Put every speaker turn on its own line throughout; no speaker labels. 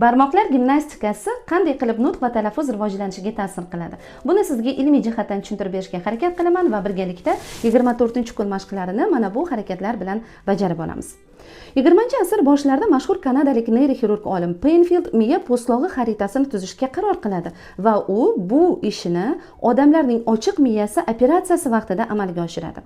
Barmoqlar gimnastikasi qanday qilib nutq va talaffuz rivojlanishiga ta'sir qiladi? Buni sizga ilmiy jihatdan tushuntirib berishga harakat qilaman va birgalikda 24-kun mashqlarini mana bu harakatlar bilan bajarib olamiz. 20-asr boshlarida mashhur kanadalik neyroxirurg olim Penfield miya po'stlog'i xaritasini tuzishga qaror qiladi va u bu ishini odamlarning ochiq miyasi operatsiyasi vaqtida amalga oshiradi.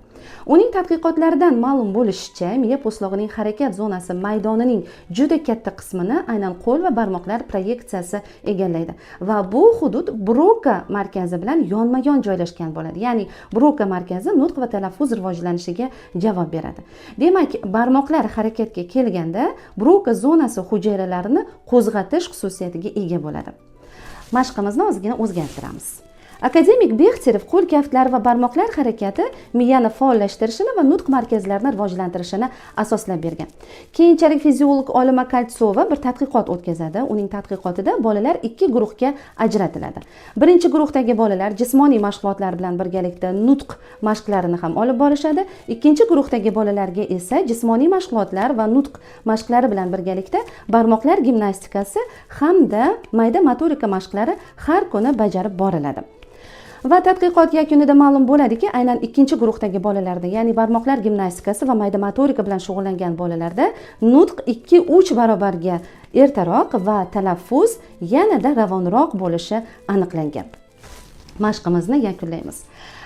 Uning tadqiqotlaridan ma'lum bo'lishicha, miya po'stlog'ining harakat zonasi maydonining juda katta qismini aynan qo'l va barmoqlar proyeksiyasi egallaydi va bu hudud Broka markazi bilan yonma-yon joylashgan bo'ladi. Ya'ni Broka markazi nutq va talaffuz rivojlanishiga javob beradi. Demak, barmoqlar harakatga kelganda Broka zonasi hujayralarini qo'zg'atish xususiyatiga ega bo'ladi. Mashqimizni ozgina o'zgartiramiz. Akademik Bexterev qo'l kaftlari va barmoqlar harakati miyani faollashtirishini va nutq markazlarini rivojlantirishini asoslab bergan. Keyinchalik fiziolog olima Koltsova bir tadqiqot o'tkazadi. Uning tadqiqotida bolalar ikki guruhga ajratiladi. Birinchi guruhdagi bolalar jismoniy mashg'ulotlar bilan birgalikda nutq mashqlarini ham olib borishadi. Ikkinchi guruhdagi bolalarga esa jismoniy mashg'ulotlar va nutq mashqlari bilan birgalikda barmoqlar gimnastikasi hamda mayda motorika mashqlari har kuni bajarib boriladi. Va tadqiqot yakunida ma'lum bo'ladiki, aynan ikkinchi guruhdagi bolalarda, ya'ni barmoqlar gimnastikasi va mayda motorika bilan shug'ullangan bolalarda nutq 2-3 barobarga ertaroq va talaffuz yanada ravonroq bo'lishi aniqlangan. Mashqimizni yakunlaymiz.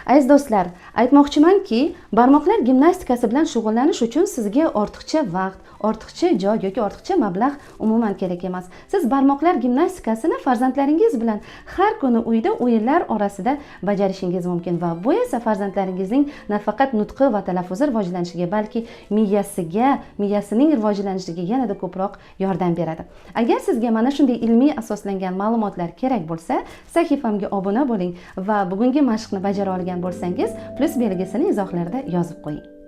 Aziz do'stlar, aytmoqchimanki, barmoqlar gimnastikasi bilan shug'ullanish uchun sizga ortiqcha vaqt, ortiqcha joy yoki ortiqcha mablag' umuman kerak emas. Siz barmoqlar gimnastikasini farzandlaringiz bilan har kuni uyda o'yinlar orasida bajarishingiz mumkin va bu esa farzandlaringizning nafaqat nutqi va talaffuzi rivojlanishiga, balki miyasining rivojlanishiga yanada ko'proq yordam beradi. Agar sizga mana shunday ilmiy asoslangan ma'lumotlar kerak bo'lsa, sahifamga obuna bo'ling va bugungi mashqni bajara olgan bo'lsangiz, plus belgisini izohlarda yozib qo'ying.